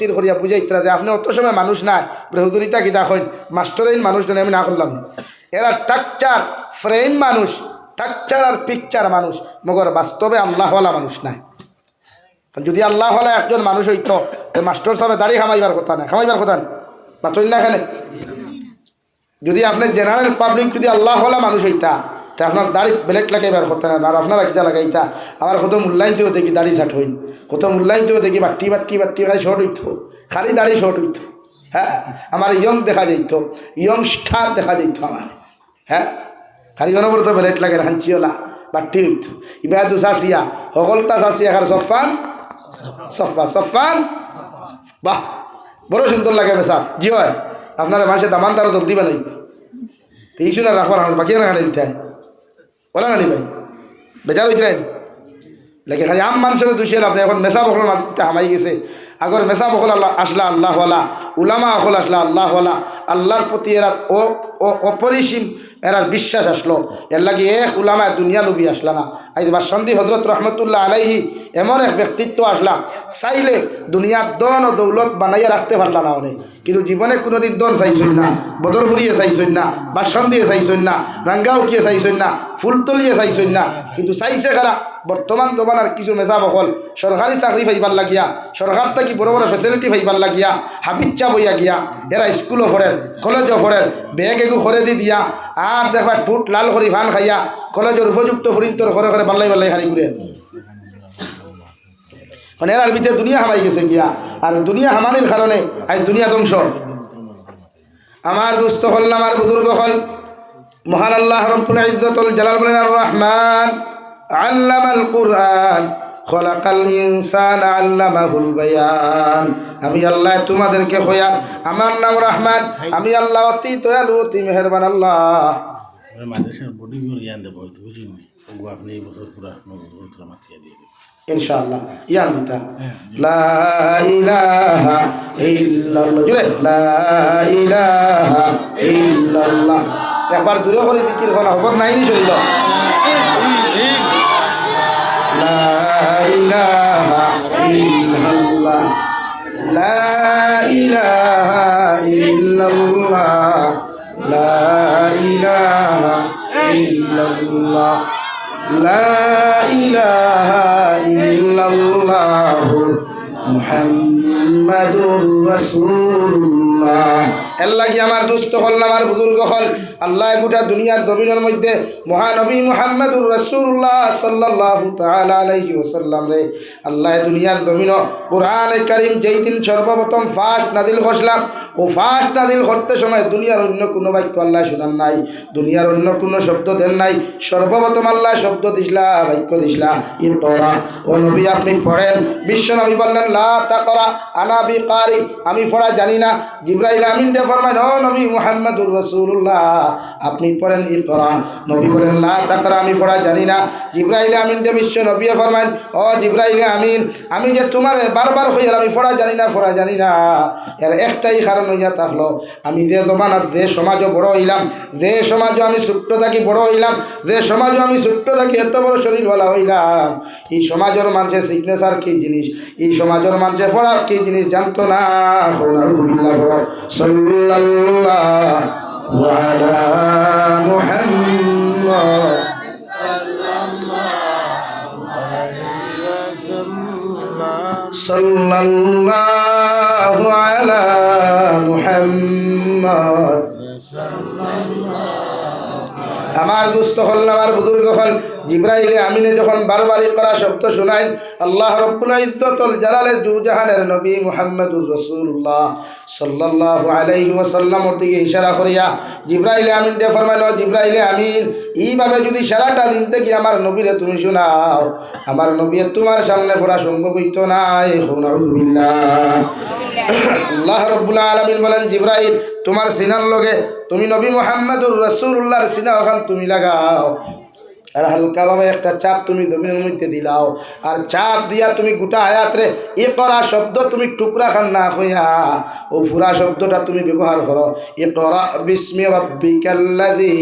স্থির করিয়া বুঝাই ইত্রা যে আপনি অত সময় মানুষ নাই হুজুরিতা কি দেখেন মাস্টারইন মানুষ নেই আমি না করলাম না। এরা টাকচার ফ্রেম মানুষ, টাকচার আর পিকচার মানুষ, মগর বাস্তবে আল্লাহওয়ালা মানুষ নাই। যদি আল্লাহওয়ালা একজন মানুষ হইতো মাস্টার সাহেব দাড়ি খামাইবার কথা না, খামাইবার কথা না মাত্র না এখানে। যদি আপনার জেনারেল পাবলিক যদি আল্লাহওয়ালা মানুষ হইতা তা আপনার দাড়ি বেলেট লাগাইবার কথা না, আর আপনারা কিতা লাগাইতা। আমার কত মূল্যায়নতেও দেখি দাড়ি ছাট হইন, কত মূল্যায়নতেও দেখি বাট্টি বাট্টি বাট্টি খালি শর্ট হইতো, খালি দাড়ি শর্ট হইতো। হ্যাঁ, আমার ইয়ং দেখা যাইতো, ইয়ং স্টার দেখা যাইত আমার। হ্যাঁ, খালি অনবরত বেলেট লাগে হাঞ্চিওলা বাট্টি হইতো। ইবা দু চাষিয়া সকলটা চাষিয়া খার সফান সফা সফান, বাহ বড় সুন্দর লাগে মেসাব। জি হয়, আপনারা মাসে দামান তারা জলদি বানাই এই শুনে রাখবার বাকি না খাটে দিতে হয় বলে না ভাই, বেচার হয়েছে নাই লাগে খালি আম মানুষের দুষিয়ে আপনি এখন মেসা বকল মাটিতে হামাই গেছে। আগর মেসা বকল আল্লাহ আসলা আল্লাহওয়ালা, উলামা অকল আসলা আল্লাহওয়ালা, আল্লাহর প্রতি এরা অপরিসীম এরার বিশ্বাস আসলো। এর লাগে এক উলামা দুনিয়া লুবি আসলা না। আজ বাসন্দি হজরত রহমতুল্লাহ আলাইহি এমন এক ব্যক্তিত্ব আসলাম, চাইলে দুনিয়ার দন ও দৌলত বানাইয়া রাখতে পারলাম না অনেক, কিন্তু জীবনে কোনোদিন দন চাইছই না, বদর ফুরিয়ে চাইছই না, বাসন দিয়ে চাইছই না, রাঙ্গা উঠিয়ে চাইছই না, ফুল তলিয়ে চাইছই না, কিন্তু চাইছে কারা বর্তমান জমানার কিছু মেজা বকল সরকারি চাকরি পাইবার লাগিয়া, সরকার থেকে বড় বড় ফেসিলিটি পাইবার লাগিয়া হাবিচ্চা বইয়া গিয়া এরা স্কুলও পড়ে কলেজও পড়ে ব্যাগ এগু করে দি দিয়া আর দেখবা টুট লাল করি ভান খাইয়া কলেজের উপযুক্ত ফরিন্তর ঘরে ঘরে বাল্লাই বাল্লাই হারি ঘুরে। মানে এর ভিতরে দুনিয়া হামাই গেছে গিয়া, আর দুনিয়া হামানির কারণে আজ দুনিয়া ধ্বংস। আমার দুস্থ হল, আমার বুজুর্গ হল, মহান আল্লাহ রব্বুল ইজ্জতুল জালাল বলেন আর রহমান আল্লামাল কুরআন খলাকাল ইনসান আল্লামাহুল বায়ান। আমি আল্লাহ তোমাদেরকে কইয়া, আমার নাম রহমান, আমি আল্লাহ অতি দয়ালু অতি মেহেরবান আল্লাহ। মাদ্রাসার বডি ইয়ান দেব হয়তো বুঝিনি, আপনি এই বছর পুরা নজরুল মাতিয়া দিয়ে ইনশাআল্লাহ ইয়ান দিতা লা ইলাহা ইল্লাল্লাহ, জুড়ে লা ইলাহা ইল্লাল্লাহ একবার জুড়ে করে জিকির করা হবে নাই নি শরীর। লা ইলাহা ইল্লাল্লাহ লা ইলাহা ইল্লাল্লাহ লা ইলাহা ইল্লাল্লাহ লা ইলাহা ইল্লাল্লাহ মুহাম্মাদুর রাসূলুল্লাহ। এর লাগি আমার দুস্থ হল, আমার বুজুর্গ হল, আল্লাহ গোটা দুনিয়ার জমিনের মধ্যে মহানবী মুহাম্মাদুর রাসূলুল্লাহ সাল্লাল্লাহু তাআলা আলাইহি ওয়াসাল্লাম রে আল্লাহ দুনিয়ার জমিন কুরআনে কারীম যেই দিন সর্বপ্রথম ফার্স্ট নাজিল করলাম, ও ফার্স্ট নাজিল করতে সময় দুনিয়ার অন্য কোনো বাক্য আল্লাহ শোনান নাই, দুনিয়ার অন্য কোনো শব্দ দেন নাই। সর্বপ্রথম আল্লাহ শব্দ দিসলা, বাক্য দিসলা ইকরা। ও নবী আপনি পড়েন। বিশ্ব নবী বললেন লা তাকরা আনা বিকারি, আমি পড়া জানি না। জিবরাইল আমিন দে ফরমান ও নবী মুহাম্মদুর রাসূলুল্লাহ আপনি পড়েন ইকরা। নবী বলেন লা তাকরা, আমি পড়া জানি না। জিবরাইল আমিন দে বিশ্ব নবী ফরমান ও জিবরাইল আমিন, আমি যে তোমার বারবার কইলাম আমি পড়া জানি না, পড়া জানি না, এর একটাই কারণ হইয়া থাকলো আমি যে জমানার যে সমাজও বড় হইলাম, যে সমাজও আমি ছোট্ট থাকি বড় হইলাম, যে সমাজও আমি ছোট্ট থাকি এত বড় শরীরওয়ালা হইলাম, এই সমাজের মানুষের সিগনেচার কি জিনিস, এই সমাজের মানুষের পড়া কি জিনিস জানতো না। সাল্লাল্লাহু আলা মুহাম্মদ সাল্লাল্লাহু আলা মুহাম্মদ। আমার দুস্থ হল, আমার বুজুর্গ হল, জিবরাইলে আমিনে যখন বারবার ইকরা শব্দ শোনায়, আল্লাহ রব্বুল ইজ্জতুল জালালের দুজাহানের নবী মুহাম্মদুর রাসূলুল্লাহ সাল্লাল্লাহু আলাইহি ওয়াসাল্লামের দিকে ইশারা করিয়া জিবরাইলে আমিন দে ফরমানো জিবরাইলে আমিন এইভাবে যদি সারাটা দিন থেকে আমার নবীরে তুমি শোনাও, আমার নবী তোমার সামনে পড়া সম্ভব হইতো না। নাউযুবিল্লাহ। আল্লাহ রব্বুল আলামিন বলেন জিবরাইল তোমার সিনার লগে তুমি নবী মুহাম্মদুর রাসূলুল্লাহর সিনা ওখান তুমি লাগাও, আর হালকাভাবে একটা চাপ তুমি জমিনের মধ্যে দিলাও, আর চাপ দিয়া তুমি গোটা আয়াতরে ইকরা শব্দ তুমি টুকরা খান না হইয়া ও পুরা শব্দটা তুমি ব্যবহার করো। ইকরা বিসমি রাব্বিকাল্লাযী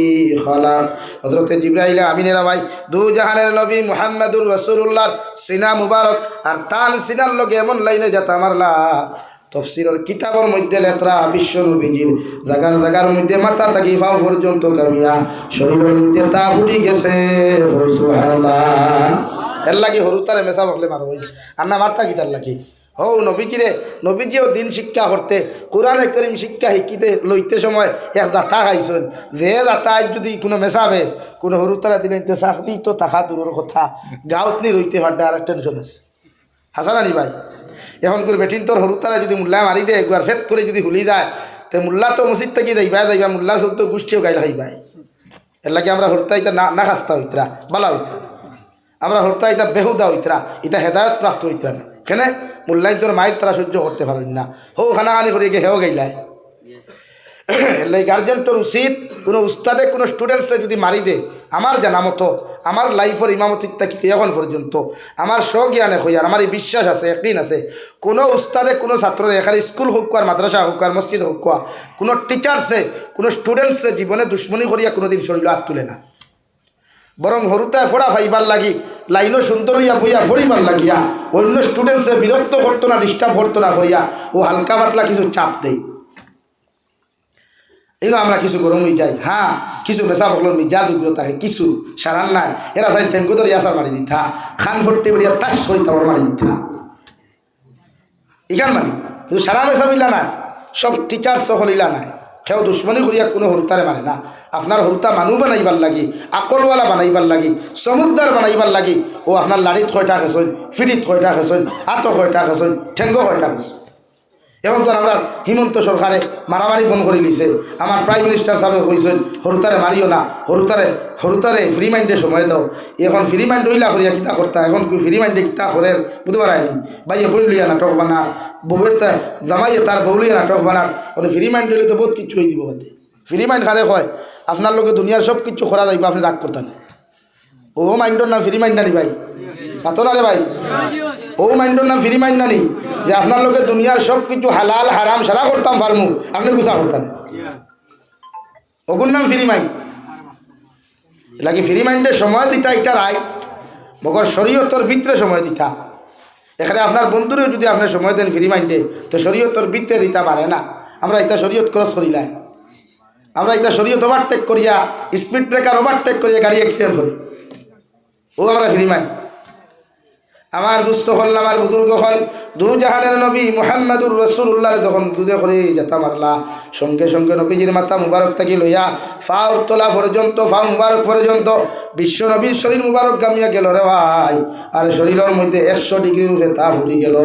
খালাক। হযরত জিবরাইল আমিনের ভাই দু জাহানের নবী মুহাম্মদুর রাসূলুল্লাহর সিনা মুবারক আর তান সিনার লগে এমন লাইনে যাতা মারলা তফসিরের কিতাবের মধ্যে লেখা বিশ্ব নবীজির জাগার জাগার মধ্যে মাথা থাকি পাও পর্যন্ত কামিয়া শরীরের মধ্যে তা ফুটি গেছে সুবহানাল্লাহ। এর লাগি হরুতারে মেসা বকলে মারো আর না মারতা কি তার লাগি হৌ নবীজিরে নবীজিও দিন শিক্ষা করতে কোরআনে করিম শিক্ষা শিখিতে লইতে সময় এক দাতা খাইছেন যে দাতায় যদি কোনো মেসাবে কোনো হরুতারা দিলে চাকরি তো টাকা দূরের কথা গাঁত নি রইতে পারবে আর টেনশন আছে হাসান আনি ভাই এখন করে বেটিন তোর হরুতারা যদি মুল্লা মারি দেয় একবার ফেট করে যদি হুলি যায় তো মুল্লা তো মসজিদ থেকে যাইবা যাইবা মুল্লা সব তো গোষ্ঠীও গাইল খাইবাই এর লাগে আমরা হরতা ইতা না খাস্তা হইতরা বালা হইতরা আমরা হরতা ইতা বেহুদা হইতরা ইতা হেদায়ত প্রাপ্ত হইতরা না কেন মুল্লাই তোর মায়ের তারা সহ্য করতে পারেন না হো খানাখানি করে গিয়ে হেও গাইলায় এর গার্জেন তোর উচিত কোনো উস্তাদে কোনো স্টুডেন্টসে যদি মারি দে আমার জানা মতো আমার লাইফের ইমামতিকটা কি এখন পর্যন্ত আমার স্বজ্ঞানে হই আর আমার এই বিশ্বাস আছে একদিন আছে কোনো উস্তাদে কোনো ছাত্রের এখানে স্কুল হোক আর মাদ্রাসা হোক আর মসজিদ হোক কোনো টিচার্সে কোনো স্টুডেন্টসে জীবনে দুশ্মনী করিয়া কোনো দিন শরীর হাত তুলে না বরং হরুতায় ফোড়া ফাইবার লাগি লাইনও সুন্দর হইয়া বইয়া ফরিবার লাগিয়া অন্য স্টুডেন্টসে বিরক্ত করতো না ডিস্টার্ব করতো না করিয়া ও হালকা পাতলা কিছু চাপ দেয় এগুলো আমরা কিছু গরম হয়ে যাই হ্যাঁ কিছু মেসা বকল মিজা দুগ্র থাকে কিছু সারান নাই এরা সাইন টেঙ্গু ধরে আসার মারি দিতা খান ভর্তি বেরিয়া তাক সরিতা মারি দিতা ইখান মারি কিন্তু সারা মেসা মিলা নাই সব টিচার্স সকল ইলা নাই সেও দুশ্মনী করিয়া কোনো হরুতারে মানে না আপনার হরুতা মানুষ বানাইবার লাগি আকলওয়ালা বানাইবার লাগি সমুদ্র বানাইবার লাগি ও আপনার লাড়িত কয়টা খেসন ফিটিত কয়টা খেসন হাত কয়টা খেসন ঠেঙ্গ কয়টা খেসন এখন তো আমরা হিমন্ত সরকারে মারামারি বন্ধ করে দিছে আমার প্রাইম মিনিস্টার সাহেব কইছেন হরুতারে মারিও না হরুতারে ফ্রি মাইন্ডে সময় দাও এখন ফ্রি মাইন্ড হইলা করিয়া কিতা করতা এখন ফ্রি মাইন্ডে কিতা করে বুঝতে পারায়নি ভাইয়ে বইলিয়া নাটক বানা বউয়ের জামাইয়ে তার বউলিয়া নাটক বানার মানে ফ্রি মাইন্ড হইলে তো বহুত কিছু হয়ে দিব বাদে ফ্রি মাইন্ড খারে হয় আপনার লোকে দুনিয়ার সব কিছু করা যাইব আপনি রাগ করতেন ও মাইন্ডর নাম ফ্রি মাইন্ড নানি ভাই পাতো না রে ভাই ও মাইন্ডর নাম ফ্রি মাইন্ড নানি যে আপনার লোকে দুনিয়ার সব কিছু হালাল হারাম সারা করতাম ফার্মু আপনি গুছা করতেন ওগুর নাম ফ্রি মাইন্ড লাগে ফ্রি মাইন্ডে সময় দিতা এটা রাইট মগর শরীয়তর ভিতরে সময় দিতা এখানে আপনার বন্ধুরেও যদি আপনি সময় দেন ফ্রি মাইন্ডে তো শরীয়তর ভিতরে দিতে পারে না আমরা এটা শরীয়ত ক্রস করিলাই আমরা এটা শরীয়ত ওভারটেক করিয়া স্পিড ব্রেকার ওভারটেক করিয়া গাড়ি অ্যাক্সিডেন্ট করি ও আমরা ফ্রি মাইন্ড আমার দুস্থ হল আমার বুজুর্গ হল দু জাহানের নবী মুহাম্মাদুর রাসূলুল্লাহ যখন দুধে করে যেতা মারলা সঙ্গে সঙ্গে নবীজির মাথা মুবারক থাকি লইয়া ফাউর তোলা পর্যন্ত ফা মুবারক পর্যন্ত বিশ্ব নবীর শরীর মুবারক গামিয়া গেল রে ভাই আর শরীরের মধ্যে 100 ডিগ্রির উপরে তাপ উঠে গেল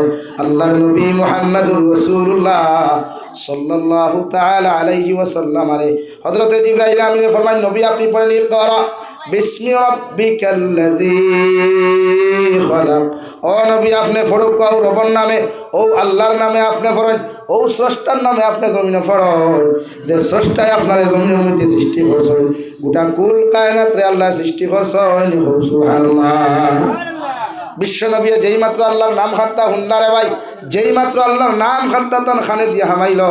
আল্লাহর নবী মুহাম্মাদুর রাসূলুল্লাহ সাল্লাল্লাহু তাআলা আলাইহি ওয়াসাল্লাম আরে হযরত জিবরাইল আমিন ফরমান নবী আপনি পড়েন ইকরা বিসমি রাব্বিকাল্লাযী খালাক ও নবী আপনি ফরক ও রবের নামে ও আল্লাহর নামে আপনি ফরন ও স্রষ্টার নামে আপনি জমিনে ফরন যে স্রষ্টায় আপনার জমিনের মধ্যে সৃষ্টি করছেন গোটা কুল কায়নাত রে আল্লাহ সৃষ্টি করছেন সুবহানাল্লাহ বিশ্ব নবী যেই মাত্র আল্লাহর নাম খান্তা হুন্নারে ভাই যেই মাত্র আল্লাহর নাম খান্তা তন খানে দিয়ে হামাইল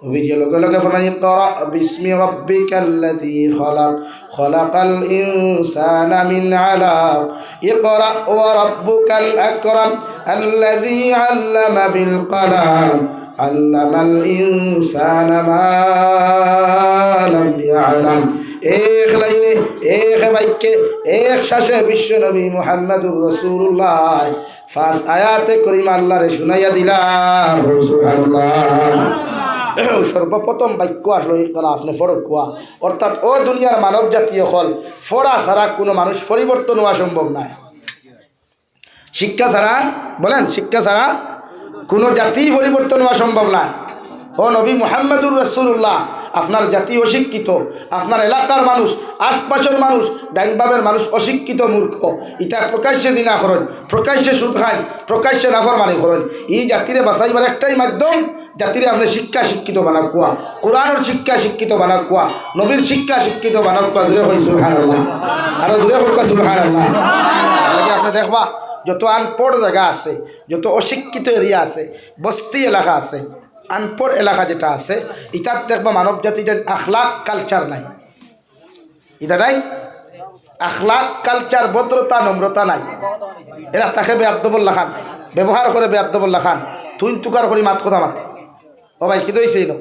নবীজি লগে লগে ফরমান ইকরা বিসমি রাব্বিকাল্লাযী খালাক খালাকাল ইনসানা মিন আলাক ইকরা ওয়া রাব্বুকাল আকরাম আল্লাযী আল্লামা বিল কলাম আল্লামাল ইনসানা মা লাম ইয়ালাম এক লাইনে এক বাক্যে এক শ্বাসে বিশ্ব নবী মুহাম্মাদুর রাসূলুল্লাহ ফাস আয়াতে করিমা আল্লাহরে শুনাইয়া দিলাম সুবহানাল্লাহ সর্বপ্রথম বাক্য আসলো ইকরা আপনি ফরক কোয়া অর্থাৎ ও দুনিয়ার মানব জাতীয় হল ফোড়া ছাড়া কোনো মানুষ পরিবর্তন হওয়া সম্ভব নয় শিক্ষা ছাড়া বলেন শিক্ষা ছাড়া কোনো জাতি পরিবর্তন হওয়া সম্ভব নয় ও নবী মুহাম্মাদুর রাসূলুল্লাহ আপনার জাতি অশিক্ষিত আপনার এলাকার মানুষ আশপাশের মানুষ ডাইনবাবের মানুষ অশিক্ষিত মূর্খ ইটা প্রকাশ্যে দিনা করেন প্রকাশ্যে সুদ খান প্রকাশ্যে নাফরমানি করেন এই জাতিরে বাঁচাইবার একটাই মাধ্যম জাতিরে আপনি শিক্ষা শিক্ষিত বানাক কোয়া কোরআনের শিক্ষা শিক্ষিত বানাক কোয়া নবীর শিক্ষা শিক্ষিত বানাক কোয়া দূরে হয় সুবহানাল্লাহ আরো দূরে হোক সুবহানাল্লাহ আপনি দেখবা যত আনপড় জায়গা আছে যত অশিক্ষিত এরিয়া আছে বস্তি এলাকা আছে আনপড় এলাকা যেটা আছে ইটার দেখবা মানব জাতির আখলাক কালচার নাই এটা নাই আখলাক কালচার ভদ্রতা নম্রতা নাই এরা তাকে বেয়াদ্দবুল্লাহ খান ব্যবহার করে বেয়াদ্দবুল্লাহ খান তুই তুকার করি মাত কথা মাত ও ভাই কি দইছে না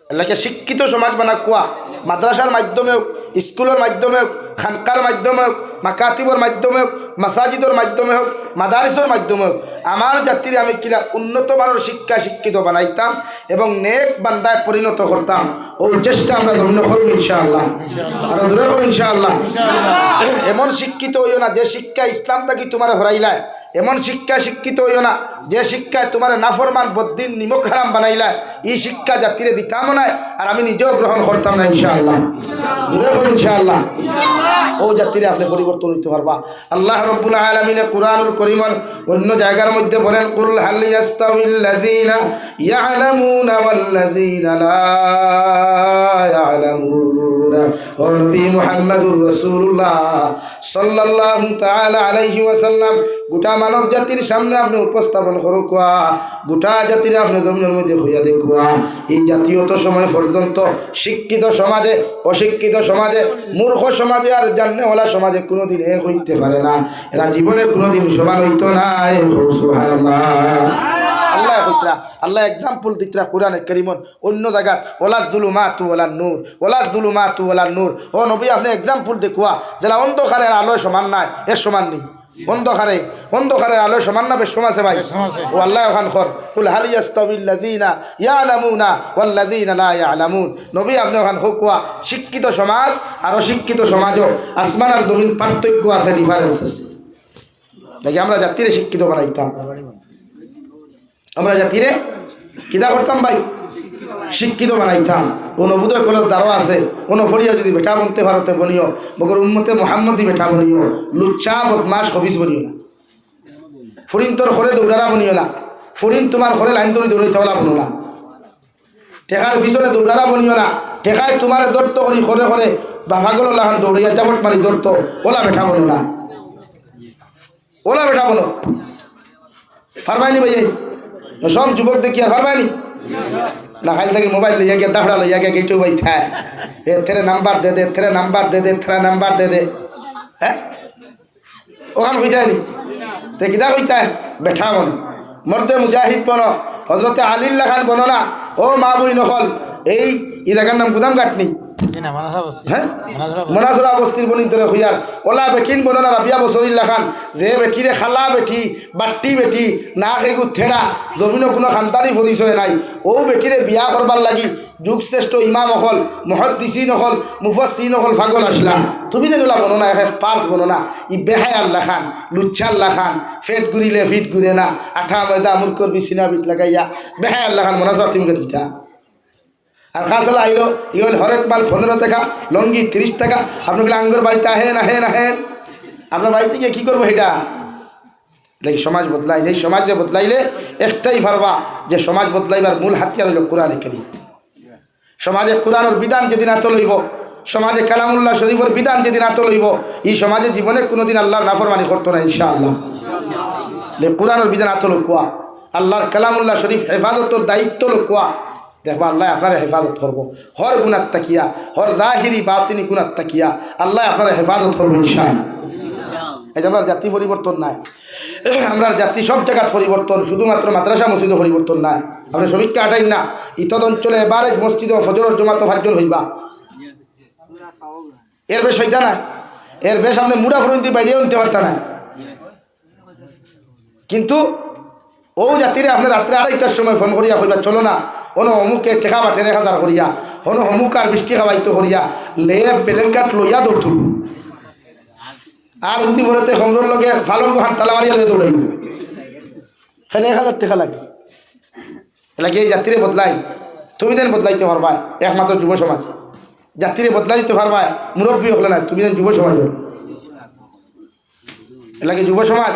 এলাকে শিক্ষিত সমাজ বানা কোয়া মাদ্রাসার মাধ্যমে হোক স্কুলের মাধ্যমে হোক খানকার মাধ্যমে হোক মাকাতিবর মাধ্যমে হোক মাসাজিদর মাধ্যমে হোক মাদারিসের মাধ্যমে হোক আমার জাতির আমি কিলা উন্নত মানের শিক্ষা শিক্ষিত বানাইতাম এবং নেক বান্দায় পরিণত করতাম ও চেষ্টা আমরা ধন্য করব ইনশাআল্লাহ আর ধরে করব ইনশাআল্লাহ এমন শিক্ষিত হইও না যে শিক্ষা ইসলাম থাকি তোমার হরাইলায় এমন শিক্ষা শিক্ষিত হইও না যে শিক্ষায় তোমার নাফরমান বদ্দিন নিমক হারাম বানাইলা এই শিক্ষা জাতিরে দিতাম না আর আমি নিজেও গ্রহণ করতাম না ইনশাআল্লাহ দূরে করুন ইনশাআল্লাহ ও জাতিরে আপনি পরিবর্তন হইতে পারবা আল্লাহ রাব্বুল আলামিন কুরআনুল কারীমের অন্য জায়গার মধ্যে বলেন কুল হাল ইয়াস্তাউিল্লাযীনা ইয়ালামুনা ওয়াল্লাযীনা লা ইয়ালামুনা ও নবী মুহাম্মদুর রাসূলুল্লাহ সাল্লাল্লাহু তাআলা আলাইহি ওয়াসাল্লাম গোটা মানব জাতির সামনে আপনি উপস্থাপন করো কোয়া গোটা জাতির আপনি জমিনের মধ্যে হইয়া দেখুয়া এই জাতীয়ত সময় পর্যন্ত শিক্ষিত সমাজে অশিক্ষিত সমাজে মূর্খ সমাজে আর জান্নেওয়ালা সমাজে কোনোদিন এক হইতে পারে না এরা জীবনে কোনোদিন সমান হইতো না সুবহানাল্লাহ আল্লাহ কইতরা আল্লাহ এক্সাম্পল দিতরা কোরআনে কারীমত অন্য জায়গাত ওয়ালা যুলুমাতু ওয়ালা নূর ওয়ালা যুলুমাতু ওয়ালা নূর ও নবী আপনি এক্সাম্পল দেখুয়া যারা অন্ধকারের আলো সমান নাই এর সমান নেই অন্ধকারের আলো সমান না বেশ সমাজে ভাই ও আল্লাহ ওখান খর কুল হাল ইয়াস্তাউিল্লাযীনা ইয়ালামুনা ওয়াল্লাযীনা লা ইয়ালামুন নবী আপনি ওখান কোয়া শিক্ষিত সমাজ আর অশিক্ষিত সমাজও আসমান আর জমিন পার্থক্য আছে ডিফারেন্স আছে নাকি আমরা জাতিরে শিক্ষিত বানাইতাম আমরা জাতিরে কিদা করতাম ভাই শিক্ষিত বানাইতাম অনুবোধক কলেজ দ্বারও আছে অনুফরিয়া যদি বেটা বনতে ভারতে বনিও মগর উম্মতে মোহাম্মদী বেটা বনিও লুচ্ছা বদমাস হবিস বনিও না ফুরিন তোর ঘরে দৌড়ারা বনিও না ফুরিন তোমার ঘরে লাইন দৌড়ি দৌড়াই থাকলা বনো না টেকার পিছনে দৌড়ারা বনিও না টেকায় তোমার দৌড়তো করি ঘরে ঘরে বা ভাগল লাহান দৌড়িয়া জামট মারি দৌড়তো ওলা বেটা বনো না ওলা বেটা বনো ফারবাইনি ভাই সব যুবক দেখি আর ফারবাইনি না খালি থাকি মোবাইল লইয়া গিয়ে দাফড়া লইয়া গিয়ে গেটু ভাই থায় এ তেরে নাম্বার দে দে তেরে নাম্বার দে দে তেরা নাম্বার দে দে হ্যাঁ ওখান হইতায় নি দেখিদা হইতায় বেঠা বনো মর্দে মুজাহিদ বনো হজরতে আলিল্লা খান বনো না ও মা বই নকল এই জায়গার নাম গুদাম গাটনি হ্যাঁ মনাসরা বস্তির বনির ধরে হইয়ার ওলা বেটিন বনো না রাবিয়া বসরিল্লা খান যে বেটিরে খালা বেটি বাট্টি বেটি না খেগু থেড়া জমিনও কোনো খানদানি পরিচয় নাই ও বেটিরে বিয়া করবার লাগি যুগশ্রেষ্ঠ ইমাম অকল মুহাদ্দিসিন অকল মুফাসসিরিন অকল পাগল আসলা তুমি যেন ওলা বনো না এক পার্স বনো না ই বেহায় আল্লাহ খান লুচ্ছা আল্লাহ খান ফেট ঘুরিলে ফিট ঘুরে না আঠা ময়দা মুরকর বিছিনা বিছ লাগাইয়া বেহায় আল্লাহ খান মনাসরা তুমি দিতা আর খাসালা আইলো ইগল হরেক মাল 15 টাকা লঙ্গি 30 টাকা আপনি বলে আঙ্গুর বাড়িতে আহেন আপনার বাড়িতে গিয়ে কী করবো এটা দেখি সমাজ বদলাই এই সমাজকে বদলাইলে একটাই ভাববা যে সমাজ বদলাইবার মূল হাতিয়ার হইল কোরআনে কারীম সমাজে কোরআনের বিধান যেদিন আত লইব সমাজে কালামুল্লাহ শরীফের বিধান যেদিন আত লইব এই সমাজে জীবনে কোনোদিন আল্লাহর নাফরমানি করতো না ইনশাআল্লাহ কোরআনের বিধান আত লোকুয়া আল্লাহর কালামুল্লাহ শরীফ হেফাজতের দায়িত্ব লোকুয়া দেখবা আল্লাহ আপনার হেফাজত করবো হর গুণার তাকিয়া হর জাহিরি বাতিনি গুণার তাকিয়া আল্লাহ আপনার হেফাজত করবো ইনশাআল্লাহ এই যে আমরা জাতি পরিবর্তন নাই আমরা জাতি সব জায়গার পরিবর্তন শুধুমাত্র মাদ্রাসা মসজিদও পরিবর্তন নাই আপনি সমীক্ষা আটাইন না ইতদ অঞ্চলে এবারে মসজিদ ও ফজর জমাতো 5 জন হইবা এর বেশ হইতা না এর বেশ আপনি মুড়া ফুরন্তি বাইরে আনতে পারতা না কিন্তু ও জাতিরে আপনি রাত্রে 2:30টার সময় ফোন করিয়া কইবা চলো না ono অমুকে টেকা বা 13,000 করিয়া ono অমুক আর 20 টাকা বাইতো করিয়া লে বেলেঙ্কাট লইয়া দৌড় তুলব আর উদি ভরতে সংগ্রহ লগে ফালঙ্গ হাত তালা মারিয়া লইয়া দৌড়াইব সেখানে 1000 টাকা লাগে এলাকে এই জাতিরে বদলাই তুমি দেন বদলাইতে পারবা একমাত্র যুব সমাজ জাতিরে বদলাই দিতে পারবা মুরব্বী হলে না তুমি দেন যুব সমাজ এলাকে যুব সমাজ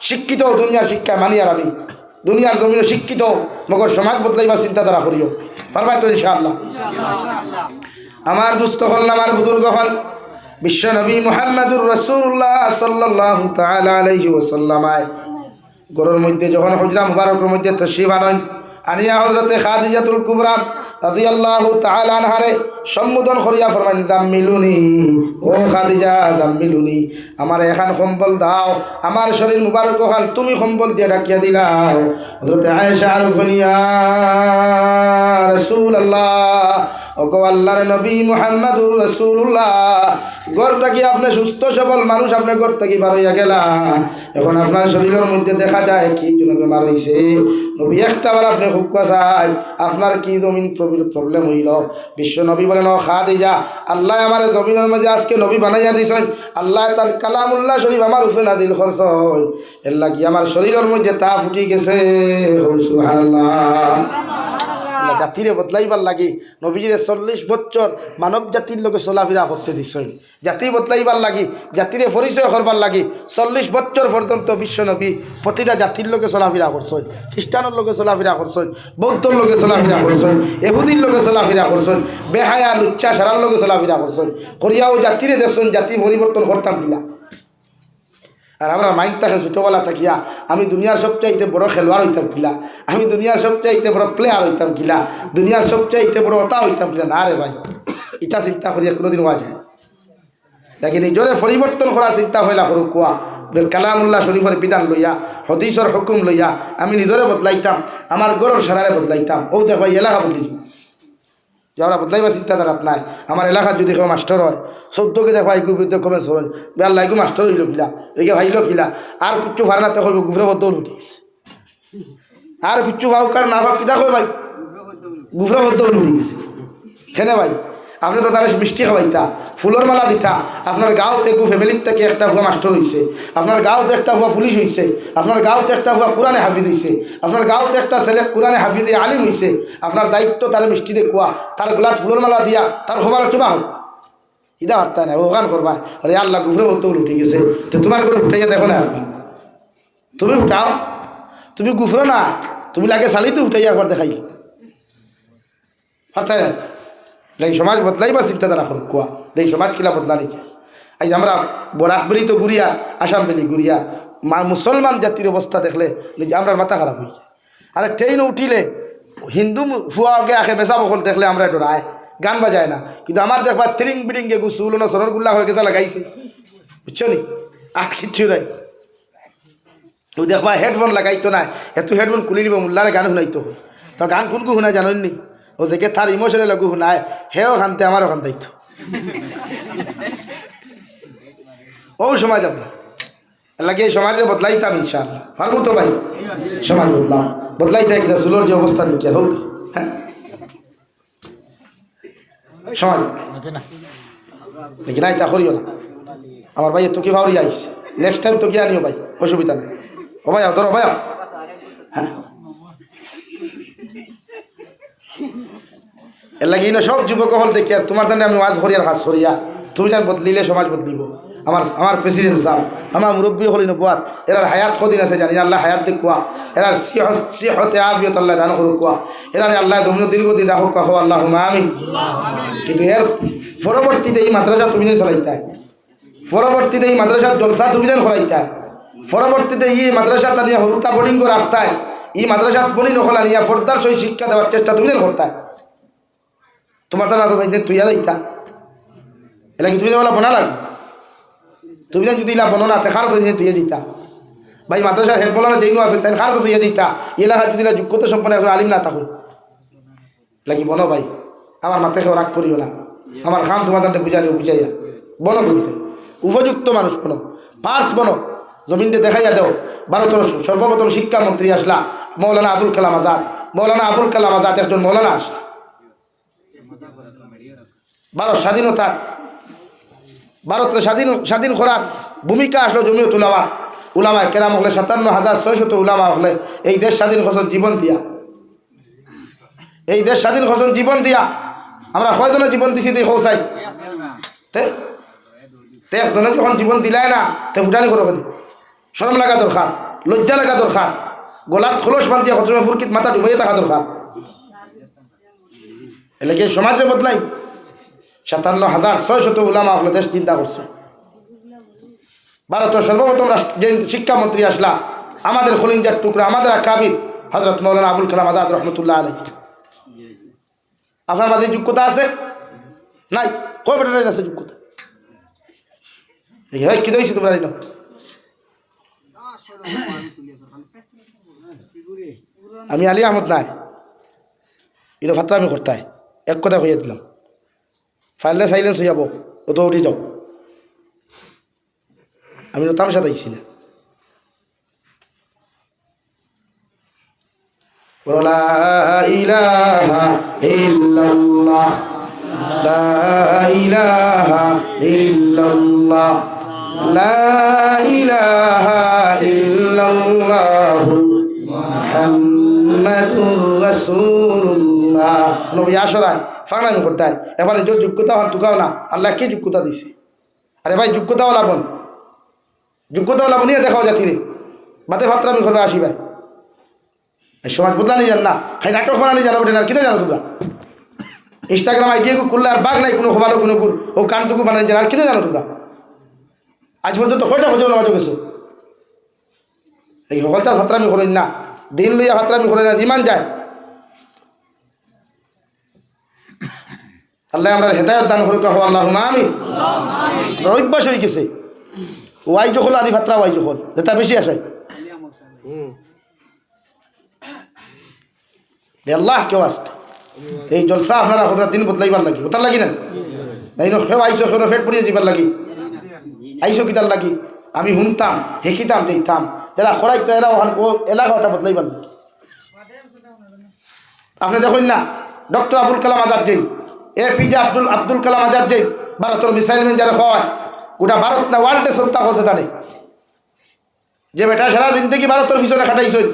শিক্ষিত দুনিয়ার শিক্ষা মানি আর আমি দুনিয়ার জমিনে শিক্ষিত মগর সমাজ বদলাইবার চিন্তাধারা করিও পারবা তো ইনশাআল্লাহ আমার দুস্থ হল আমার বুজুর্গ হল বিশ্ব নবী মুহাম্মদুর রাসূলুল্লাহ সাল্লাল্লাহু তাআলা আলাইহি ওয়াসাল্লাম গরুর মধ্যে যখন হুজরা মুবারকের মধ্যে তশরিফ আনেন আনিয়া হযরতে খাদিজাতুল কুবরা রাদিয়াল্লাহু তাআলা আনহারে সম্বোধন করিয়া ফরমাইলেন দাম্মিলুনি, ও খাদিজা দাম্মিলুনি, আমার এখান কম্বল দাও, আমার শরীর মুবারক ওখান তুমি কম্বল দিয়ে ঢাকিয়া দিলাও। হযরত আয়েশা আরজ করিয়া রাসূলুল্লাহ, ওগো আল্লাহর নবী মুহাম্মদুর রাসূলুল্লাহ, ঘর থাকি আপনি সুস্থ সবল মানুষ, আপনি ঘর থাকি বার হইয়া গেলা, এখন আপনার শরীরের মধ্যে দেখা যায় কি জন্য বেমার হইছে। নবী একটা বার আপনি হুক্কা চাই, আপনার কি জমিন প্রবলেম হইল? বিশ্ব নবী বলেন, ও খাদিজা, আল্লাহ আমার জমিনের মাঝে আজকে নবী বানাইয়া দিছেন, আল্লাহ তার কালামুল্লাহ শরীফ আমার উপরে নাজিল করছেন, এর লাগি আমার শরীরের মধ্যে তা ফুটি গেছে। সুবহানাল্লাহ। জাতিরে বদলাইবার লাগি নবীজিরে 40 বছর মানব জাতির লোকে চলাফেরা করতে দিছেন। জাতি বদলাইবার লাগি, জাতিরে পরিচয় করবার লাগি 40 বছর পর্যন্ত বিশ্ব নবী প্রতিটা জাতির লোকে চলাফেরা করছেন। খ্রিস্টানের লোকে চলাফেরা করছেন, বৌদ্ধর লোকে চলাফেরা করছেন, এহুদির লোকে চলাফেরা করছেন, বেহায়া লুচ্চা সারার লোকে চলাফেরা করছেন। করিয়াও জাতিরে দেখছেন জাতি পরিবর্তন করতাম কিনা। আর আমরা মাইন্ড থাকে ছোটোবেলা থাকিয়া আমি দুনিয়ার সবচাইতে বড় খেলোয়াড় হইতাম কিলা, আমি দুনিয়ার সবচাইতে বড় প্লেয়ার হইতাম কিলা, দুনিয়ার সবচাইতে বড় ওতা হইতাম কিলা। না রে ভাই, ইটা চিন্তা করিয়া কোনোদিন হওয়া যায় দেখি নিজরে পরিবর্তন করা চিন্তা হইলা করু কোয়া কালামুল্লাহ শরীফের বিধান লইয়া, হদিসর হুকুম লইয়া আমি নিজরে বদলাইতাম, আমার গরর সারারে বদলাইতাম। ও দেখ ভাই এলাকা বদলি যারা বদলাইবার চিন্তাধারাত নাই। আমার এলাকার যদি কেউ মাস্টার হয় সদ্যকে দেখো আইকু বিরুদ্ধে কমেন্টস করেন, বেলা আইকু মাস্টার হইল কিলা, একে ভাইল কিলা, আর কিচ্ছু ভার না দেখো গুফরে বদ্ধ উঠিস, আর কিচ্ছু ভাও কার না ভাব কিতা কই ভাই গুফরে বদ্ধ উঠে গেছে। কেন ভাই আপনি তো তারা মিষ্টি খাওয়াইতা, ফুলের মালা দিতা, আপনার গাঁৱত একু ফ্যামিলির থেকে একটা ভুয়া মাস্টার হয়েছে, আপনার গাঁৱত একটা ভুয়া পুলিশ হয়েছে, আপনার গাঁৱত একটা ভুয়া কোরআনে হাফিজ হয়েছে, আপনার গাঁৱত একটা ছেলে কোরআনে হাফিজে আলিম হয়েছে, আপনার দায়িত্ব তার মিষ্টি দেখুয়া, তার গোলাত ফুলের মালা দিয়া, তার খবর চুমা হোক ইদা হারতা না ওখান করবা। আরে আল্লাহ গুফরে বদ্ধ উঠে গেছে, তো তোমার করে উঠাইয়া দেখো না একবার, তুমি উঠাও, তুমি গুফরো না, তুমি লাগে চালি তো উঠাইয়া একবার দেখাই হারতাই না। এই সমাজ বদলাইবা চিন্তাধারা করুক কোয়া, এই সমাজ কিলা বদলা নিকে। আজ আমরা বরাকবরি তো গুড়িয়া, আসাম বেলি গুড়িয়া, মুসলমান জাতির অবস্থা দেখলে আমরা মাথা খারাপ হয়ে যায়। আর ট্রেন উঠিলে হিন্দু ফুয়া আগে আখে মেসা বকল দেখলে আমরা ডরায়, গান বাজায় না, কিন্তু আমার দেখবা তিরিং বিরিং গে গুসুল না সনরগুল্লা হয়ে গেছে লাগাইছে, বুঝছো নি, আর কিচ্ছু নাই। ও দেখবা হেডফোন লাগাইতো না, এত হেডফোন খুলি নিব মোল্লারে গান শুনাইতো, তো গান কোনকু শুনাই জানেননি, ও দেখে তার ইমোশনে লাগু শুনায়, হেও খানতে আমারও খান দায়িত্ব। ও সমাজ আপনার লাগে এই সমাজে বদলাইতাম ইনশাআল্লাহ, পারবো তো ভাই, সমাজ বদলাম, বদলাইতে কিনা চুলোর যে অবস্থা দেখিয়া হোক, হ্যাঁ সমাজ দেখি নাই তা করিও না। আমার ভাই তো কি ভাবরি আইস, নেক্সট টাইম তো কি আনিও ভাই, অসুবিধা নেই। ও ভাই ধরো ভাই, হ্যাঁ এর লাগে না সব যুবক হল দেখি আর তোমার জানে আমি ওয়াজ করি আর কাজ করিয়া, তুমি জান বদলিলে সমাজ বদলিব। আমার প্রেসিডেন্ট সাহেব, আমার মুরব্বী হলি নবাত, এরার হায়াত কদিন আছে জানি, আল্লাহ হায়াত দেখুয়া, এরার সিহতে আফিয়ত আল্লাহ দান করুক কোয়া, এরারে আল্লাহ তুমি দীর্ঘদিন রাখুক কাহো আল্লাহ আমিন। কিন্তু এর পরবর্তীতে এই মাদ্রাসা তুমি যেন চালাইতায়, পরবর্তীতে এই মাদ্রাসার জলসা তুমি যেন করাইতায়, পরবর্তীতে এই মাদ্রাসা তা নিয়ে হরুতা বোর্ডিং করে রাখতায়, এই মাদ্রাসাত বনি নকলা নিয়ে ফর্দার সহি শিক্ষা দেওয়ার চেষ্টা তুমি যেন করতায়। তোমার তো না তো তুইয়া যাইতা, এলা কি তুমি বলা বনা লাগবে, তুমি যদি ইলা বনো না তে খার তো তুইয়া দিতা ভাই, মাদ্রাসার হেড বলা না যেইনো আছে তাই খার তো তুইয়া দিতা, এলাকা যদি যোগ্যতা সম্পন্ন এখন আলিম না থাকুন লাগি বনো ভাই, আমার মাথায় কেউ রাগ করিও না, আমার খান তোমার দামটা বুঝাইয়া বুঝাইয়া বনো, বুঝতে উপযুক্ত মানুষ বনো, পার্স বনো, জমিনটা দেখাইয়া দেও। ভারতের সর্বপ্রথম শিক্ষামন্ত্রী আসলা মৌলানা আবুল কালাম আজাদ, মৌলানা আবুল কালাম আজাদ একজন মৌলানা আসলা, ভারত স্বাধীনতা, ভারতের স্বাধীন করার ভূমিকা আসলো জমিয়ত উলামা, উলামায় কেরাম হলে 57,600 উলামা হলে এই দেশ স্বাধীন করছেন জীবন দিয়া, এই দেশ স্বাধীন করছেন জীবন দিয়া। আমরা কয়জনে জীবন দিছি দিয়ে খোঁচাই তে একজনে যখন জীবন দিলায় না তে ফুটানি করো, শরম লাগা দরকার, লজ্জা লাগা দরকার, গলাত খোলস বান্ধিয়া হজমে ফুরকিত মাথা ডুবাইয়ে থাকা দরকার। এলাকে সমাজে বদলাই 57,600 উলামা হলে দেশ চিন্তা করছে। ভারতের সর্বপ্রথম যে শিক্ষামন্ত্রী আসলা আমাদের খলিঞ্জার টুকরা, আমাদের কাবির হজরত মৌলানা আবুল কালাম আজাদ রহমতুল্লাহ আলাইহি, আপনার মাঝে যোগ্যতা আছে নাই? কয় বেটার আছে যোগ্যতা? কি দইছি তোমরা রিন আমি আলী আহমদ নাই এটা ভাত্রা আমি করতাই এক কথা কইয়া দিলাম ফাইলে সাইলেন্স হয়ে যাব ও তো উঠে যাও আমি তো তামসা দিয়েছি না লা ইলাহা ইল্লাল্লাহ লা ইলাহা ইল্লাল্লাহ লা ইলাহা ইল্লাল্লাহ মুহাম্মাদুর রাসূলুল্লাহ নবী আসরায় ফানামি করতাই এবার যে যোগ্যতা হন তুকাও না আল্লাহ কি যোগ্যতা দিছে আরে ভাই যোগ্যতাও লাভন নিয়ে দেখাও জাতি রে বাতে ফাত্রামি করবে আসি ভাই এই সমাজ বদলানি জান না খাই নাটক বানানি জানো বেটে না কিতে জানো তোমরা ইনস্টাগ্রাম আইডিয়া খুললে আর বাঘ নাই কোনো খোবালো কোনো গুর ও কানটুকু বানানি জানো আর কিতে জানো তোমরা আজ পর্যন্ত কয়টা হজর নামাজ গেছো এই সকলটা ফাত্রামি করেন না দিন লইয়া ফাত্রামি করেন না ইমান যায় আল্লাহ আমরা হেদায়ত দান করুক আল্লাহুম্মা আমিন অভ্যাস হয়ে গেছে ওয়াই যখন আদি ফাত্রা ওয়াই যখন যেটা বেশি আসে আল্লাহ কেউ আসতে এই জলসা আপনারা হঠাৎ দিন বদলাইবার লাগি ওটার লাগি না নাই সেও আইসো সেও ফেট পড়িয়ে যাবার লাগি আইসো কিতার লাগি আমি শুনতাম হেকিতাম দেখতাম যারা খরাইতে এরা ও এলাকাটা বদলাইবার লাগি আপনি দেখুন না ডক্টর আবুল কালাম আজাদ দিন APJ আব্দুল কালাম আজাদ দিন ভারতের মিসাইল ম্যান যারা হয় গোটা ভারত না ওয়ার্ল্ডে সত্তা হচ্ছে জানে যে বেটা সারা জিন্দগি ভারতের পিছনে খাটাইছই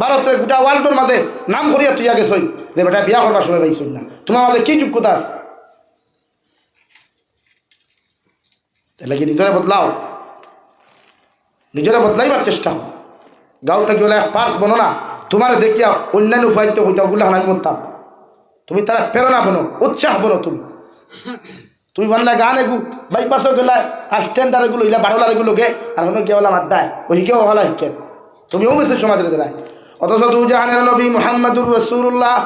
ভারতের গোটা ওয়ার্ল্ডের মাঝে নাম করিয়া তুই আগে সই যে বেটা বিয়া করবার সময় পাইছই না তোমার আমাদের কি যোগ্যতা আছে তাহলে কি নিজেরা বদলাও নিজেরা বদলাইবার চেষ্টা হো গাঁও থেকে বলে পার্স বনো না তোমার দেখিয়া অন্যান্য উপায়িত হইতা ওগুলো আমি বলতাম তুমি তারা প্রেরণা বনো উৎসাহ বনো তুমি বানলা গান এগু বাইপাসও গেলা আর স্ট্যান্ডার এগুলো ইলা বারোলার এগুলো গে আর হলো কে বললাম আড্ডায় ওই কেউ হলা শিখেন তুমিও মেসেজ সমাজের দ্বারায় অথচ দু জাহানের নবী মুহাম্মদুর রাসূলুল্লাহ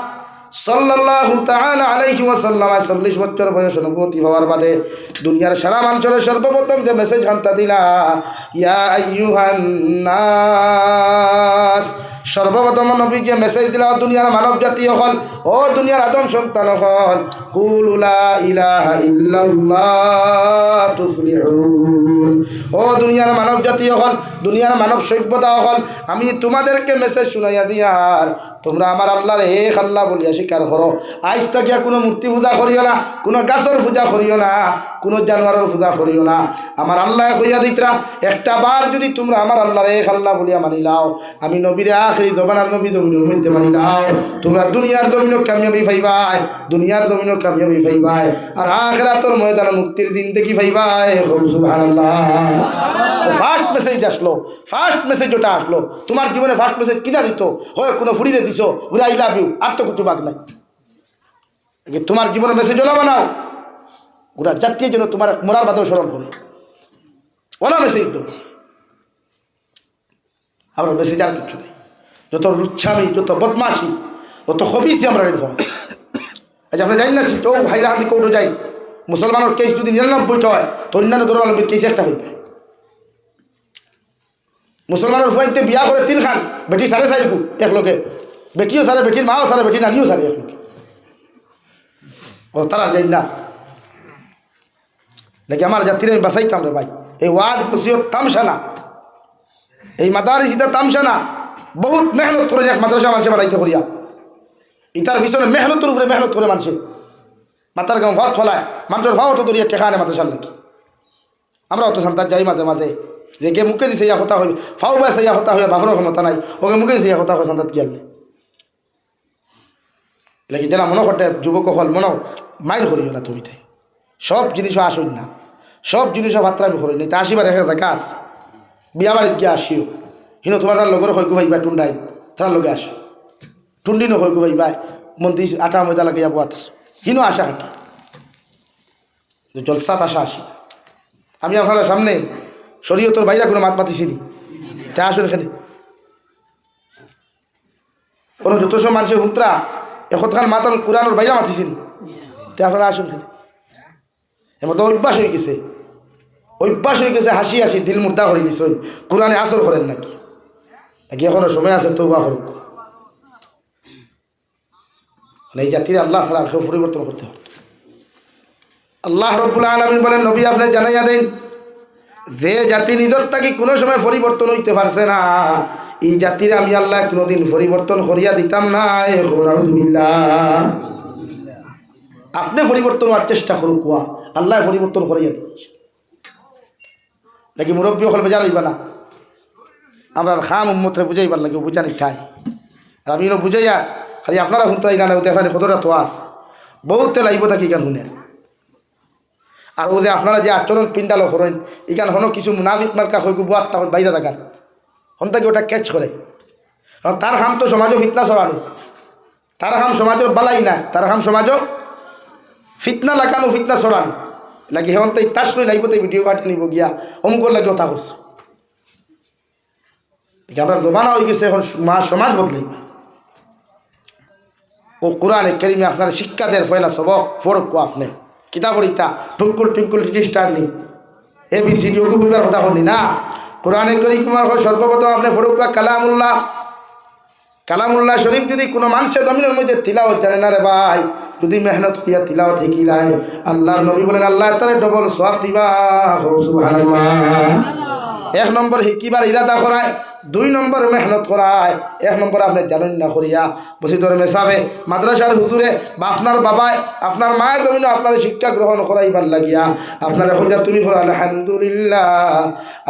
সাল্লাল্লাহু তাআলা আলাইহি ওয়াসাল্লাম 40 বছর বয়স নবুয়তি হওয়ার বাদে দুনিয়ার সারা মানুষের সর্বপ্রথম যে মেসেজ হান্তা দিলা ইয়া আইয়ুহান নাস সর্বপ্রথম নবীকে মেসেজ দিলা দুনিয়ার মানব জাতি হল ও দুনিয়ার আদম সন্তান হল কুলু লা ইলাহা ইল্লাল্লাহ তুফলিহুন ও দুনিয়ার মানব জাতি হল দুনিয়ার মানব সভ্যতা হল আমি তোমাদেরকে মেসেজ শুনাইয়া দিয়ার তোমরা আমার আল্লাহর এক আল্লাহ বলিয়া স্বীকার করো আজ থাকিয়া কোনো মূর্তি পূজা করিও না কোনো গাছের পূজা করিও না কোনো জানোয়ারের পূজা করিও না আমার আল্লাহ কইয়া দিতরা একটা বার যদি তোমরা আমার আল্লাহর এক আল্লাহ বলিয়া মানি লাও আমি নবীরে আখিরি জবানার নবী জমিনের মধ্যে মানি লাও তোমরা দুনিয়ার জমিনও কামিয়াবি পাইবাই দুনিয়ার জমিনও কামিয়াবি পাইবাই আর আখিরাতের ময়দানে মুক্তির দিন দেখি পাইবাই সুবহানাল্লাহ ফার্স্ট মেসেজ আসলো ফার্স্ট মেসেজ ওটা আসলো তোমার জীবনে ফার্স্ট মেসেজ কিনা দিত হয় কোনো ফুড়িরে দিছো বুড়া আই লাভ ইউ আর তো কিছু বাদ নাই তোমার জীবনের মেসেজ ওলা বানাও গোটা জাতীয় জন্য তোমার মরার বাদেও স্মরণ করে ওলা মেসেজ তো আমরা মেসেজ আর কিচ্ছু নেই যত লুচ্ছামি যত বদমাশি অত হবিসি আমরা রেড পাই আজ আপনি জানি না তো ভাইরা হাতি কৌটো যাই মুসলমানের কেস যদি 99 হয় তো অন্যান্য ধর্মাবলম্বীর কেস একটা হইবে মুসলমানের ফুয়াইতে বিয়া করে 3 খান বেটি 4.5 কু এক লোকে বেটিও সারে বেটির মাও সারে বেটি নানিও সারে এক লোকে ও তারা যাই না নাকি আমার জাতির আমি বাঁচাইতাম রে ভাই এই ওয়াজ নসিহত তামসা না এই মাদারিস ইতা তামসা না বহুত মেহনত করে এক মাদ্রাসা মানুষে বানাইতে করিয়া ইতার পিছনে মেহনতের উপরে মেহনত করে মানুষে মাতার গাঁও ভাত ফলায় মানুষের ভাও তো দরিয়া টেকা আনে মাদ্রাসার নাকি আমরা অত সন্তান যাই মাঝে মাঝে যে কে মুখে দিছে ইয়া কথা হইবে ফাও বাসে ইয়া কথা হইবে বাঘর ক্ষমতা নাই ওকে মুখে দিছে ইয়া কথা হয় সন্তান কি আনলে লাগে যারা মনে ঘটে যুবক হল মনে মাইন্ড করিও না তুমি তাই সব জিনিসও আসুন না সব জিনিসও ভাত্রামি করি নি তা আসিবার একটা গাছ বিয়া বাড়িত গিয়ে আসিও হিনো তোমার তার লগর হইকু ভাইবা টুন্ডাই তার লগে আসো টুন্ডিনো হইকু ভাইবা মন্ত্রী আটা ময়দা লাগে যাবো আতাস হিনো আসা হাঁটি জলসাত আসা আসি আমি আপনার সামনে শরীয়তের বাইরে কোনো মাত মাতিছিনি তাই আসুন এখানে কোনো যত সব মানুষের হুঁতরা এখন মাত আমি কোরআনের বাইরে মাতিছি নি তে আপনারা আসুন এমন তো অভ্যাস হয়ে গেছে হাসি হাসি দিল মুর্দা করে নিছেন কোরআনে আসর করেন নাকি নাকি এখনো সময় আছে তওবা করুক এই জাতির আল্লাহ ছাড়া কেউ পরিবর্তন করতে হবে আল্লাহ রব্বুল আলামিন বলেন নবী আপনি জানাইয়া দেন যে জাতি নিজের থাকি কোনো সময় পরিবর্তন হইতে পারছে না এই জাতির আমি আল্লাহ কোনোদিন পরিবর্তন করিয়া দিতাম না আপনি পরিবর্তন হওয়ার চেষ্টা করুক কুয়া আল্লাহ পরিবর্তন করিয়া দিচ্ছে নাকি মুরব্বী হল বেজার হইবা না আমরা খাম উম্মতে বুঝাইবার লাগে বুঝানি খাই আর আমি বুঝাইয়া খালি আপনারা শুনতে গানে দেখানি কতটা তো আস বহুতে লাগব থাকি গান শুনেন আর ওদের আপনারা যে আচরণ পিন্ডালো করেন এখান হনো কিছু মুনাফিক মার্কা হয়ে বুয়ার তখন বাইরে থাকার হন তাকে ওটা ক্যাচ করে তার হাম তো সমাজও ফিতনা সরানো তার হাম সমাজের বালাই না তার হাম সমাজও ফিতনা লাগানো ফিতনা সরানো লাগে হেমন্ত এই তাস লই লাগবে তো ভিডিও কাটে নিব গিয়া অমুকর লাগে কথা করছে আমরা জমানা হয়ে গেছে এখন সমাজ বদলাইবে ও কোরআনে কারিমে আপনার শিক্ষা দেয় পয়লা সবক ফরক আপনি কিতাব পড়িতা টুঙ্কুল টুঙ্কুল স্টার নি ABCD ওকে বলবার কথা শুনি না কোরআনে কারিমের সর্বপ্রথম আপনি ফরক কালামুল্লাহ শরীফ যদি কোনো মানুষের জমিনের মধ্যে তিলাওয়াত জানে না রে ভাই যদি মেহনত করিয়া তিলাওয়াত শিখিলায় আল্লাহর নবী বলেন আল্লাহ তারে ডবল সওয়াব দিবা সুবহানাল্লাহ এক নম্বর শিকিবার ইরাদা করায় 2 নম্বর মেহনত করায় 1 নম্বর আপনি জানেন না করিয়া বসে ধরে মেশাবে মাদ্রাসার হুজুরে বা আপনার বাবায় আপনার মায়ের জমিন আপনার শিক্ষা গ্রহণ করাইবার লাগিয়া আপনার হইয়া তুমি বলো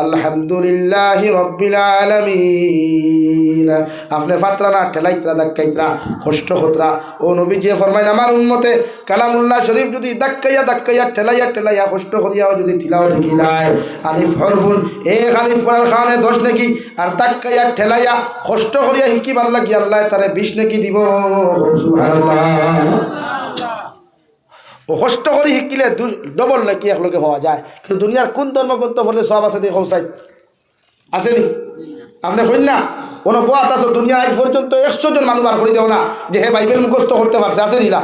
আলহামদুলিল্লাহি রাব্বিল আলামিন আপনি ফাতরা না ঠেলাইতরা দাক্কাইতরা কষ্ট হতরা ও নবী যে ফরমাইন আমার উম্মতে কালামুল্লাহ শরীফ যদি দাক্কাইয়া ঠেলাইয়া কষ্ট করিয়া যদি তিলাওয়াত শিখিলায় আলিফ হরফুন এক আলিফ পড়ার কারণে 10 নাকি আর দাক্কাইয়া ঠেলাইয়া কষ্ট করিয়া শিকিবার লাগি আল্লাহ তারে 20 নাকি দিব সুবহানাল্লাহ ও কষ্ট করে শিকিলে ডবল নাকি একলগে হওয়া যায় কিন্তু দুনিয়ার কোন ধর্মগ্রন্থ পড়লে সব আছে দেখো সাইড আসেনি আপনি কইন না কোনো বাত আছে দুনিয়া আজ পর্যন্ত 100 জন মানুষ বার করে দেও না যে হে বাইবেল মুখস্থ করতে পারছে আসেনি না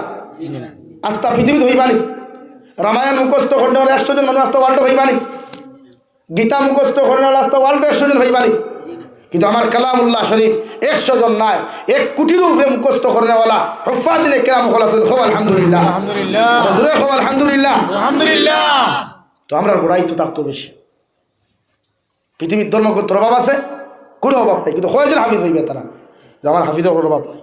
আস্তা পৃথিবীতে হইবানি রামায়ণ মুখস্থ করতে হলে 100 জন মানুষ আস্তা ওয়ার্ল্ড হইবানি গীতা মুখস্থ করতে হলে আস্তা ওয়ার্ল্ড 100 জন হইবানি কিন্তু আমার কালামুল্লাহ শরীফ 100 জন নাই 1 কোটির উপরে মুখস্থ করেনেওয়ালা হুফাজিলে কেরাম হল আছেন খুব আলহামদুলিল্লাহ দূরে খুব আলহামদুলিল্লাহ তো আমরা বড়াই তো থাকতো বেশি পৃথিবীর ধর্মগ্রন্থের অভাব আছে কোনো অভাব নেই কিন্তু কয়জন হাফিজ হইবে তারা আমার হাফিজ হওয়ার অভাব নেই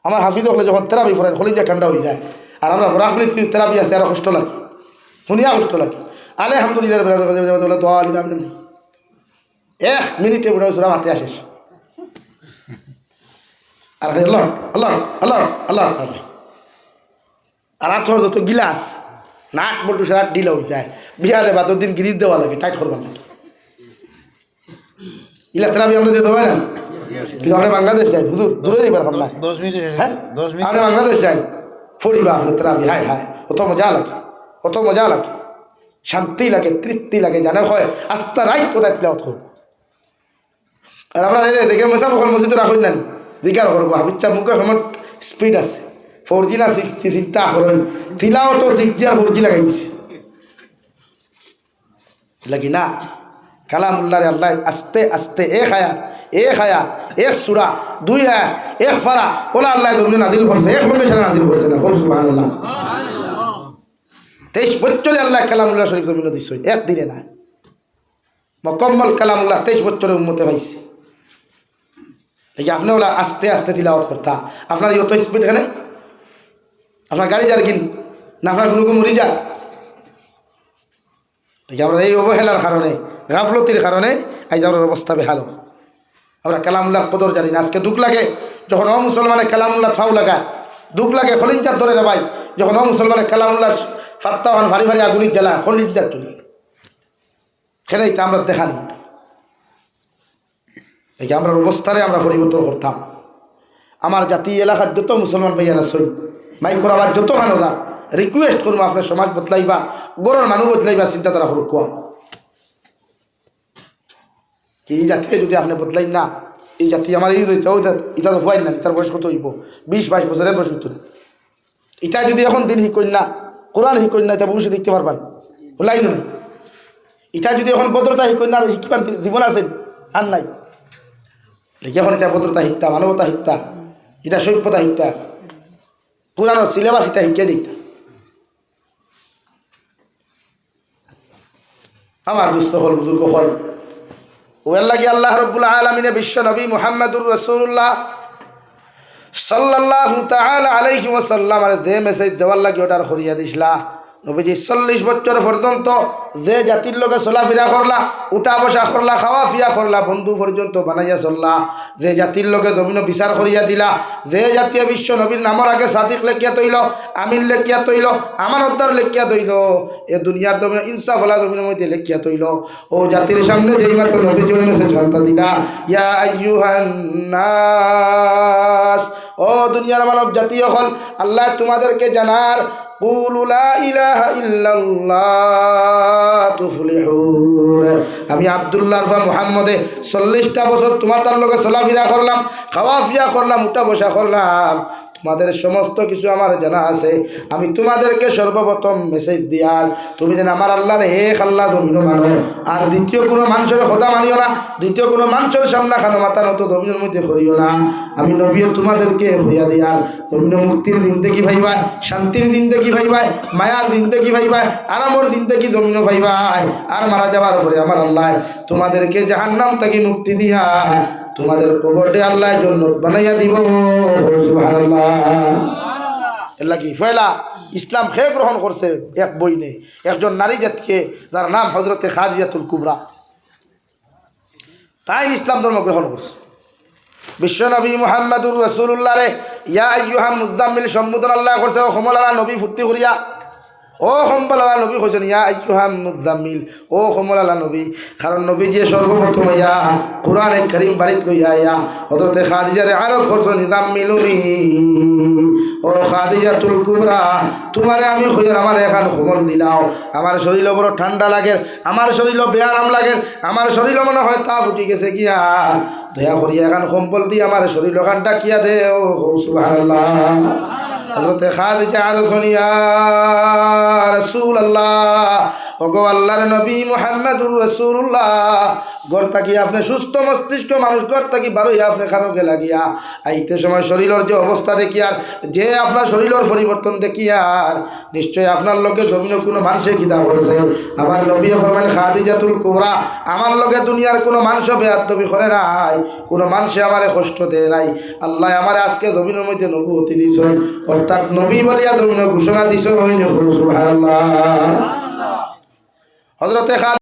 আমার হাফিজ হলে যখন তেরাবি ফোরেন খলিজা ঠান্ডা হয়ে যায় আর আমরা বরাকলিত তেরাবি আছে আরো কষ্ট লাগে শুনিয়া কষ্ট লাগে আলহামদুলিল্লাহ দোয়া আলী নাম নেই 1 মিনিটে বুড়া সুরা হাতে আসিস আর আল্লাহ আল্লাহ আল্লাহ আল্লাহ আর আথর যত গিলাস নাক বল্টু সারা ডিলা হয়ে যায় বিহারে বা দিন গিরিজ দেওয়া লাগে টাইট করবার লাগে ইলা তেরাবি আমরা দিয়ে দেবো না কিন্তু আমরা বাংলাদেশ যাই হুজুর দূরে যাইবার ভাব না 10 মিনিট হ্যাঁ 10 মিনিট আমরা বাংলাদেশ যাই ফরিবা আপনার তেরাবি হায় অত মজা লাগে শান্তি লাগে তৃপ্তি লাগে জানে হয় আস্তা রাইট কোথায় তিলাওয়াত করব আর আমরা দেখে মেসা বখন মসজিদে রাখুন না দিকার করবো হাবিচ্ছা মুখে সময় স্পিড আছে 4G না 6G চিন্তা করেন তিলাও তো 6G আর 4G লাগাই দিছে লাগি না কালামুল্লাহ আল্লাহ আস্তে আস্তে এক হায়াত এক সূরা 2 আয়াত এক ফারা ওলা আল্লাহ দুনিয়া নাদিল করছে এক লোকে সারা নাদিল করছে না সুবহানাল্লাহ 23 বছরে আল্লাহ কালামুল্লাহ শরীফ জমিনে দিছে একদিনে না মুকম্মল কালামুল্লাহ 23 বছরে উম্মতে পাইছে আপনি ওলা আস্তে আস্তে তিলাওয়াত করতা আপনার যত স্পিড এখানে আপনার গাড়ি যার কিনি না আপনার কোনো মরি যা আমরা এই অবহেলার কারণে গাফলতির কারণে আজ আমার অবস্থা বেহাল আমরা কালামুল্লাহ কদর জানি না আজকে দুঃখ লাগে যখন মুসলমানে কালামুল্লাহ ফাউ লাগায় দুঃখ লাগে খলিঞ্চার ধরে রে ভাই যখন মুসলমানে কালামুল্লাহ ফাত্তা হন ভারী ভারী আগুনির জ্বালা খলিঞ্চার তুলি খেলেই তা আমরা দেখানি এই আমরা অবস্থারে আমরা পরিবর্তন করতাম আমার জাতি এলাকার যত মুসলমান ভাইয়ারা সই মাইক করাবার যত মানুষরা রিকোয়েস্ট করবো আপনার সমাজ বদলাইবা গরর মানুষ বদলাইবা চিন্তাধারা করুক কোয়া কি জাতিকে যদি আপনি বদলাই না এই জাতি আমার এই ইটা তো হয় না, ইটার বয়স কত হইব 20-22 বছরের বয়স হতো। ইটা যদি এখন দিন শিকই না, কোরআন শিকই না, এটা ভবিষ্যৎ দেখতে পারবেন হলাই না। ইটা যদি এখন ভদ্রতা শিকই না, আর শিক্ষার জীবন আছেন আর নাই। এখন এটা ভদ্রতা শিক্ষা, মানবতা শিক্ষা, এটা সভ্যতা শিক্ষা, পুরানোর সিলেবাস এটা শিক্ষা দিতা। আমার দুস্থ হল বুজুর্গ হল ওর লাগে আল্লাহ রব্বুল আলামিনে বিশ্ব নবী মুহাম্মদুর রাসূলুল্লাহ সাল্লাল্লাহু তাআলা আলাইহি ওয়াসাল্লাম আর যে মেসেজ দেওয়ার লাগে ওটার করিয়া দিছলা। নবীজি 40 বছর পর্যন্ত যে জাতির লোকে চলাফেরা করলা, উঠা বসা করলা, খাওয়া ফিয়া করলা, বন্ধু পর্যন্ত বানাইয়া চললা, যে জাতির লোকে জমিন বিচার করিয়া দিলা, যে জাতীয় বিশ্ব নবীর নামর আগে সাদিক লেখিয়া তৈল, আমিন লেখিয়া তৈল, আমানতদার লেখিয়া তৈল, এ দুনিয়ার জমিন ইনসাফ হলা জমিনের মধ্যে লেখিয়া তৈল, ও জাতির সামনে যেই মাত্র নবীজি মেসেজ ঘন্টা দিলা, ইয়া আইয়ুহান নাস, ও দুনিয়ার মানব জাতি হল, আল্লাহ তোমাদেরকে জানার কুলু লা ইলাহা ইল্লাল্লাহ তুফলিহুন। আমি আব্দুল্লাহ মুহাম্মদে 40টা বছর তোমার তার লগে চলাফেরা করলাম, খাওয়া ফিয়া করলাম, উঠা বসা করলাম, তোমাদের সমস্ত কিছু আমার জানা আছে। আমি তোমাদেরকে সর্বপ্রথম মেসেজ দিয়ার তুমি যেন আমার আল্লাহর এক আল্লাহ জমিন মানো, আর দ্বিতীয় কোনো মানুষের খোদা মানিও না, দ্বিতীয় কোনো মানুষের সামনা খানো মাথা নত জমিনের মধ্যে করিও না। আমি নবীও তোমাদেরকে হইয়া দিয়ার জমিন মুক্তির দিন দেখি ভাইবাই, শান্তির দিন দেখি ভাইবাই, মায়ার দিন দেখি ভাইবাই, আরামর দিন দেখি জমিনও ভাইবাই, আর মারা যাওয়ার পরে আমার আল্লাহ তোমাদেরকে জাহান্নাম থেকে মুক্তি দিয়া তোমাদের কবরটি আল্লাহ জান্নাত বানাইয়া দিব। সুবহানাল্লাহ। এলা কি ফয়লা ইসলাম খে গ্রহণ করছে এক বই নেই, একজন নারী জাতিকে যার নাম হযরতে খাদিজাতুল কুবরা, তাই ইসলাম ধর্ম গ্রহণ করছে। বিশ্বনবী মুহাম্মদুর রাসূলুল্লাহ রে ইয়া আইয়ুহাল মুযাম্মিল সম্বোধন আল্লাহ করছে, ও কমলারা নবী ফুর্তি করিয়া, ও কমলালা নবী কইছেন ইয়া আইয়ুহাল মুযাম্মিল, ও কমলালা নবী, কারণ নবী যে সর্বপ্রথম ইয়া কোরআনে কারীম বাড়িত লইয়া ইয়া হযরতে খাদিজারে আরজ করছেন নিযাম্মিলুনি, ও খাদিজাতুল কুবরা, তোমারে আমি কইর আমার এখন কমল দিলাও, আমার শরীর বড় ঠান্ডা লাগে, আমার শরীর বেআরাম লাগে, আমার শরীর মনে হয় তাপ উঠি গেছে গিয়া, দয়া করিয়া এখন কম্বল দিয়ে আমার শরীর ওখান ডাকিয়া দে। ও সুবহানাল্লাহ। হযরতে খাদিজা আরজ ইয়া রাসূলুল্লাহ, ওগো আল্লাহর নবী মুহাম্মদুর রাসূলুল্লাহ, ঘর থাকি আপনি সুস্থ মস্তিষ্ক মানুষ, ঘর থাকি বারোই আপনি খানোকে লাগিয়া আইতে সময় শরীরের যে অবস্থা দেখিয়ার, যে আপনার শরীরের পরিবর্তন দেখিয়ার নিশ্চয় আপনার লগে জমিন কোনো মানুষে খিদা করেছে। আমার নবী ফরমান খাদিজাতুল কুবরা, আমার লগে দুনিয়ার কোনো মানুষ বেয়াদবি করে নাই, কোনো মানুষে আমারে কষ্ট দেয় নাই, আল্লাহ আমার আজকে জমিনের মধ্যে নবুয়তি দিয়েছেন, অর্থাৎ নবী বলিয়া জমিন ঘোষণা দিয়েছেন। সুবহানাল্লাহ। হযরতে